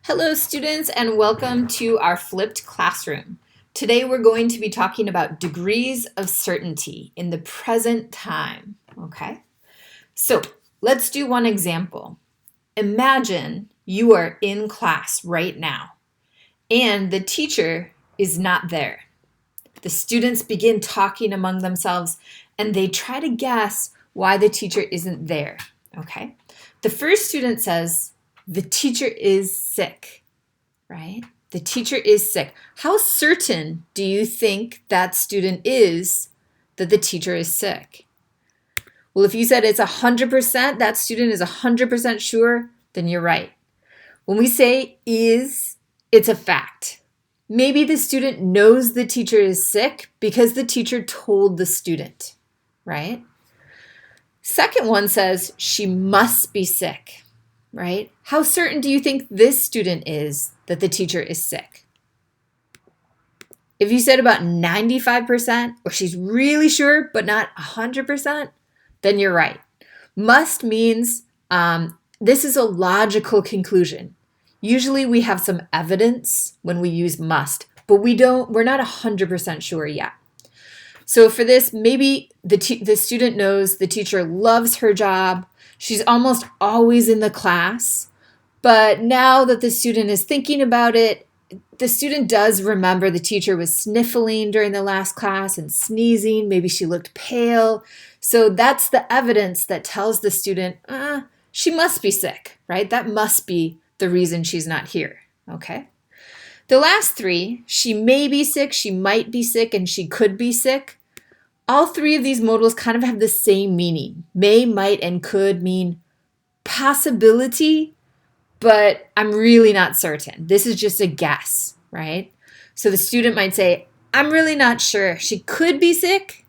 Hello students and welcome to our flipped classroom. Today we're going to be talking about degrees of certainty in the present time, okay? So let's do one example. Imagine you are in class right now and the teacher is not there. The students begin talking among themselves and they try to guess why the teacher isn't there, okay? The first student says, the teacher is sick, right? The teacher is sick. How certain do you think that student is that the teacher is sick? Well, if you said it's 100%, that student is 100% sure, then you're right. When we say is, it's a fact. Maybe the student knows the teacher is sick because the teacher told the student, right? Second one says she must be sick. Right? How certain do you think this student is that the teacher is sick? If you said about 95% or she's really sure but not 100%, then you're right. Must means this is a logical conclusion. Usually we have some evidence when we use must, but we're not 100% sure yet. So for this, maybe the student knows the teacher loves her job. She's almost always in the class, but now that the student is thinking about it, the student does remember the teacher was sniffling during the last class and sneezing. Maybe she looked pale. So that's the evidence that tells the student, she must be sick, right? That must be the reason she's not here, okay? The last three, she may be sick, she might be sick, and she could be sick. All three of these modals kind of have the same meaning. May, might, and could mean possibility, but I'm really not certain. This is just a guess, right? So the student might say, I'm really not sure. She could be sick.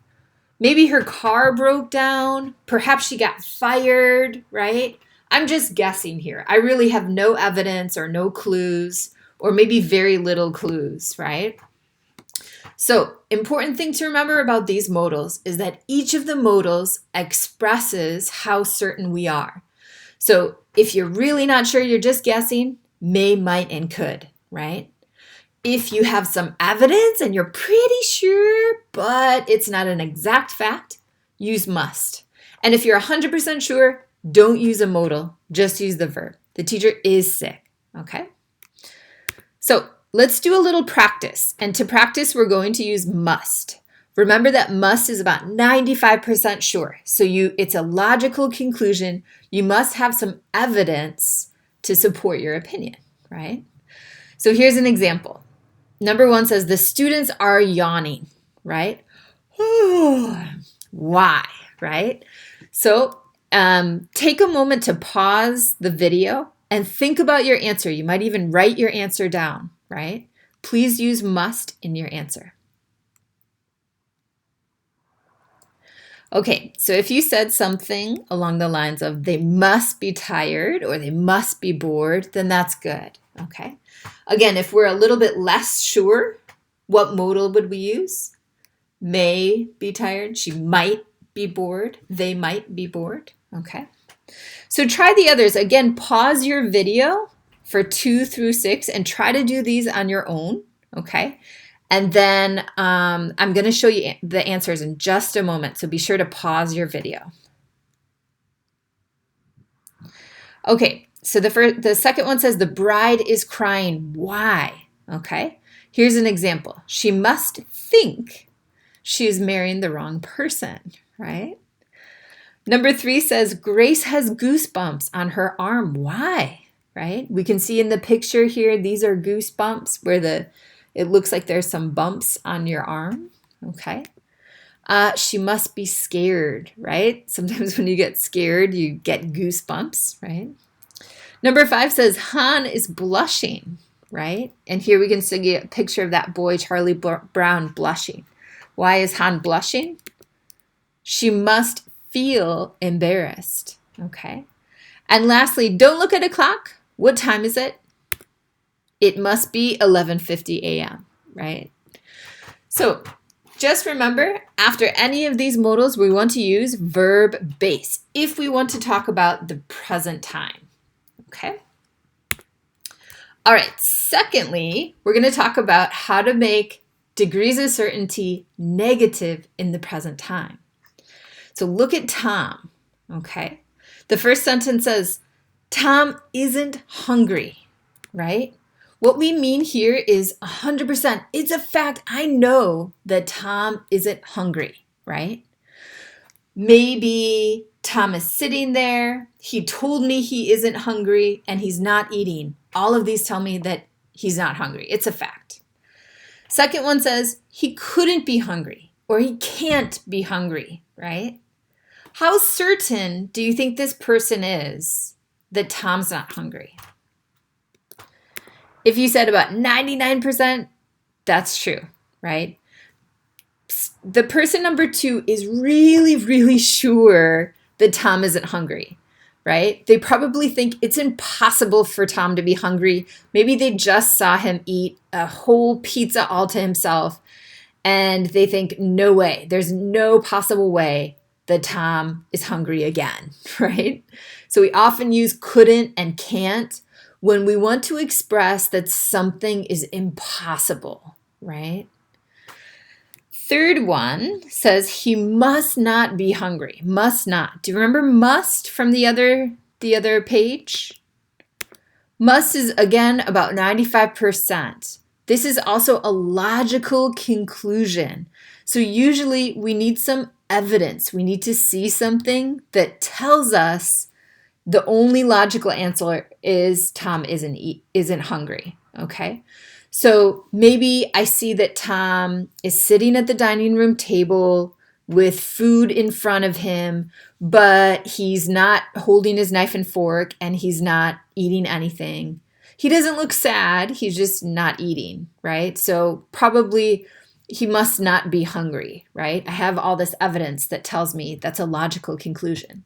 Maybe her car broke down. Perhaps she got fired, right? I'm just guessing here. I really have no evidence or no clues, or maybe very little clues, right? So, important thing to remember about these modals is that each of the modals expresses how certain we are. So, if you're really not sure, you're just guessing, may, might, and could, right? If you have some evidence and you're pretty sure, but it's not an exact fact, use must. And if you're 100% sure, don't use a modal, just use the verb. The teacher is sick, okay? So, let's do a little practice. And to practice, we're going to use must. Remember that must is about 95% sure. So it's a logical conclusion. You must have some evidence to support your opinion, right? So here's an example. Number one says, the students are yawning, right? Why, right? So take a moment to pause the video and think about your answer. You might even write your answer down, right? Please use must in your answer. Okay, so if you said something along the lines of they must be tired or they must be bored, then that's good, okay? Again, if we're a little bit less sure, what modal would we use? May be tired, she might be bored, they might be bored, okay? So try the others. Again, pause your video for 2 through 6 and try to do these on your own, okay? And then I'm going to show you the answers in just a moment, so be sure to pause your video. Okay, so the second one says the bride is crying. Why? Okay, here's an example. She must think she is marrying the wrong person, right? Number 3 says Grace has goosebumps on her arm. Why? Right? We can see in the picture here, these are goosebumps where it looks like there's some bumps on your arm. Okay. She must be scared, right? Sometimes when you get scared, you get goosebumps, right? Number 5 says Han is blushing, right? And here we can see a picture of that boy, Charlie Brown, blushing. Why is Han blushing? She must feel embarrassed, okay? And lastly, don't look at a clock. What time is it? It must be 11:50 a.m., right? So just remember, after any of these modals, we want to use verb base if we want to talk about the present time, okay? All right, secondly, we're going to talk about how to make degrees of certainty negative in the present time. So look at Tom, okay? The first sentence says, Tom isn't hungry, right? What we mean here is 100%. It's a fact. I know that Tom isn't hungry, right? Maybe Tom is sitting there. He told me he isn't hungry and he's not eating. All of these tell me that he's not hungry. It's a fact. Second one says he couldn't be hungry or he can't be hungry, right? How certain do you think this person is that Tom's not hungry? If you said about 99%, that's true, right? The person number 2 is really, really sure that Tom isn't hungry, right? They probably think it's impossible for Tom to be hungry. Maybe they just saw him eat a whole pizza all to himself, and they think, no way, there's no possible way that Tom is hungry again, right? So we often use couldn't and can't when we want to express that something is impossible, right? Third one says he must not be hungry. Must not. Do you remember must from the other page? Must is again about 95%. This is also a logical conclusion. So usually we need some evidence. We need to see something that tells us the only logical answer is Tom isn't hungry, okay? So maybe I see that Tom is sitting at the dining room table with food in front of him, but he's not holding his knife and fork and he's not eating anything. He doesn't look sad, he's just not eating, right? So probably he must not be hungry, right? I have all this evidence that tells me that's a logical conclusion.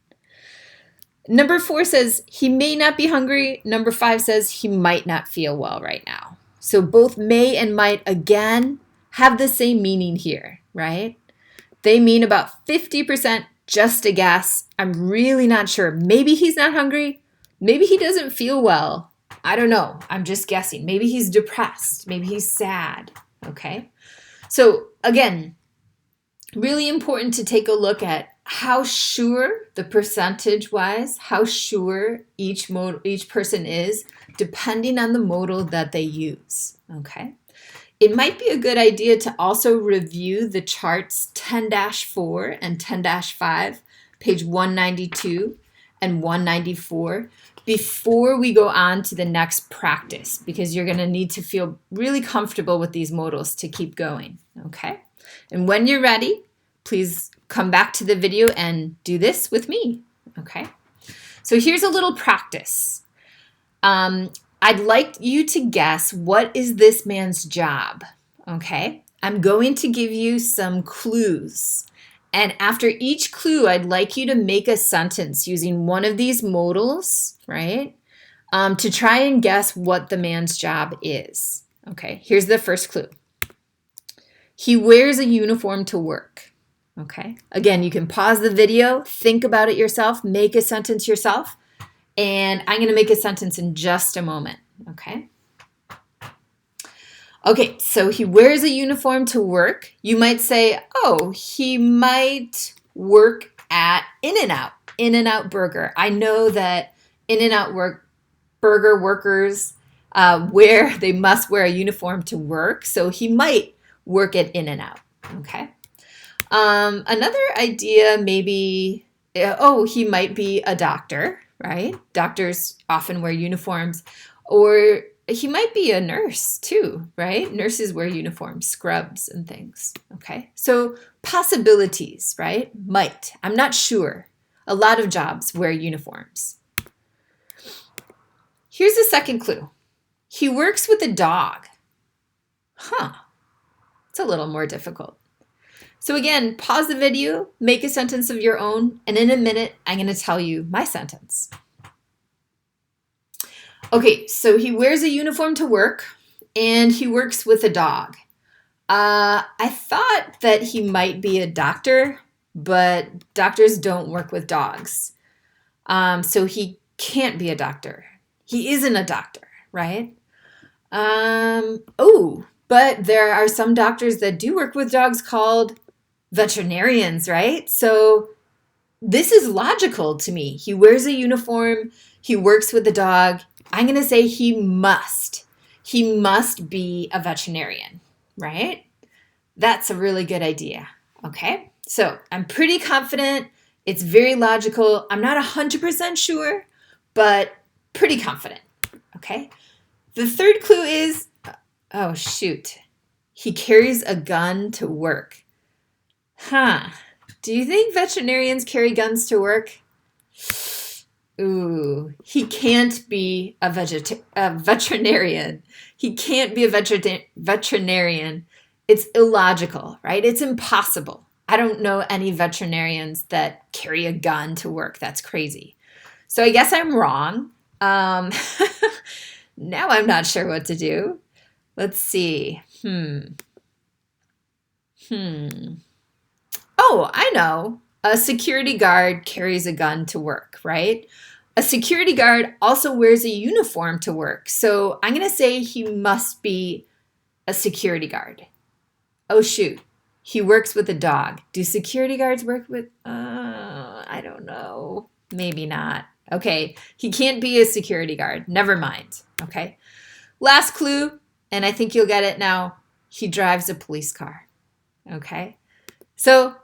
Number 4 says he may not be hungry. Number 5 says he might not feel well right now. So both may and might, again, have the same meaning here, right? They mean about 50% just a guess. I'm really not sure. Maybe he's not hungry. Maybe he doesn't feel well. I don't know. I'm just guessing. Maybe he's depressed. Maybe he's sad, okay? So again, really important to take a look at how sure the percentage-wise, how sure each person is, depending on the modal that they use, okay? It might be a good idea to also review the charts 10-4 and 10-5, page 192 and 194, before we go on to the next practice, because you're going to need to feel really comfortable with these modals to keep going, okay? And when you're ready, please come back to the video and do this with me, okay? So here's a little practice. I'd like you to guess, what is this man's job, okay? I'm going to give you some clues. And after each clue, I'd like you to make a sentence using one of these modals, right? To try and guess what the man's job is, okay? Here's the first clue. He wears a uniform to work. Okay. Again, you can pause the video, think about it yourself, make a sentence yourself, and I'm going to make a sentence in just a moment. Okay. Okay, so he wears a uniform to work. You might say, oh, he might work at In-N-Out, In-N-Out Burger. I know that In-N-Out burger workers they must wear a uniform to work, so he might work at In-N-Out. Okay. Another idea maybe, he might be a doctor, right? Doctors often wear uniforms. Or he might be a nurse too, right? Nurses wear uniforms, scrubs and things, okay? So possibilities, right? Might. I'm not sure. A lot of jobs wear uniforms. Here's the second clue. He works with a dog. It's a little more difficult. So again, pause the video, make a sentence of your own, and in a minute, I'm going to tell you my sentence. Okay, so he wears a uniform to work, and he works with a dog. I thought that he might be a doctor, but doctors don't work with dogs. So he can't be a doctor. He isn't a doctor, right? Oh, but there are some doctors that do work with dogs called veterinarians, right? So this is logical to me. He wears a uniform, he works with the dog. I'm going to say he must. He must be a veterinarian, right? That's a really good idea. Okay. So I'm pretty confident. It's very logical. I'm not 100% sure, but pretty confident. Okay. The third clue is, oh, shoot. He carries a gun to work. Huh. Do you think veterinarians carry guns to work? Ooh, he can't be a veterinarian. He can't be a veterinarian. It's illogical, right? It's impossible. I don't know any veterinarians that carry a gun to work. That's crazy. So I guess I'm wrong. Now I'm not sure what to do. Let's see. Oh, I know. A security guard carries a gun to work, right? A security guard also wears a uniform to work. So I'm going to say he must be a security guard. Oh, shoot. He works with a dog. Do security guards work with? I don't know. Maybe not. Okay. He can't be a security guard. Never mind. Okay. Last clue, and I think you'll get it now. He drives a police car. Okay. So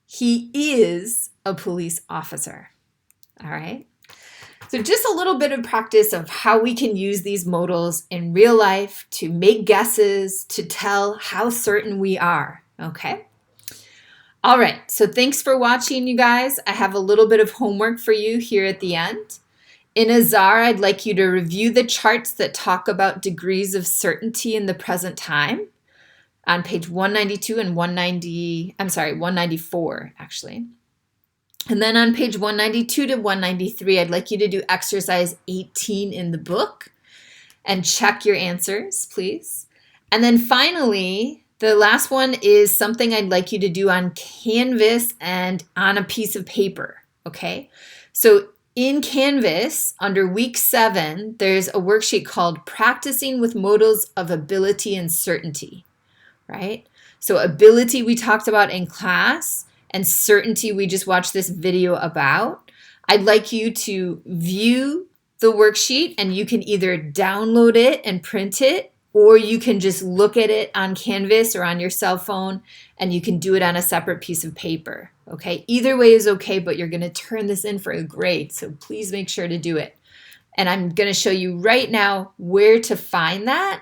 he is a police officer. All right. So just a little bit of practice of how we can use these modals in real life to make guesses, to tell how certain we are. Okay. All right. So thanks for watching, you guys. I have a little bit of homework for you here at the end. In Azar, I'd like you to review the charts that talk about degrees of certainty in the present time on page 192 and 194, actually. And then on page 192 to 193, I'd like you to do exercise 18 in the book and check your answers, please. And then finally, the last one is something I'd like you to do on Canvas and on a piece of paper, okay? So in Canvas, under week 7, there's a worksheet called Practicing with Modals of Ability and Certainty, right? So ability we talked about in class, and certainty we just watched this video about. I'd like you to view the worksheet, and you can either download it and print it, or you can just look at it on Canvas or on your cell phone, and you can do it on a separate piece of paper, okay? Either way is okay, but you're gonna turn this in for a grade, so please make sure to do it. And I'm gonna show you right now where to find that.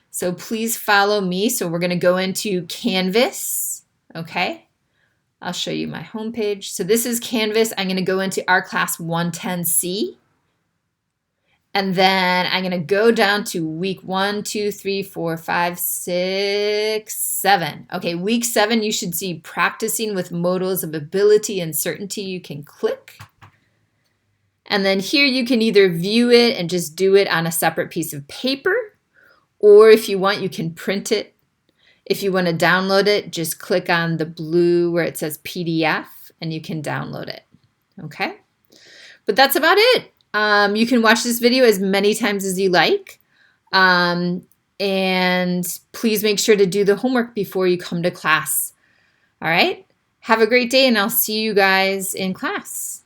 So please follow me. So we're gonna go into Canvas, okay? I'll show you my homepage. So this is Canvas. I'm going to go into our class 110C. And then I'm going to go down to week 1, 2, 3, 4, 5, 6, 7. Okay, week 7, you should see practicing with modals of ability and certainty. You can click. And then here you can either view it and just do it on a separate piece of paper, or if you want, you can print it. If you want to download it, just click on the blue where it says PDF and you can download it. Okay? But that's about it. You can watch this video as many times as you like. And please make sure to do the homework before you come to class. All right? Have a great day, and I'll see you guys in class.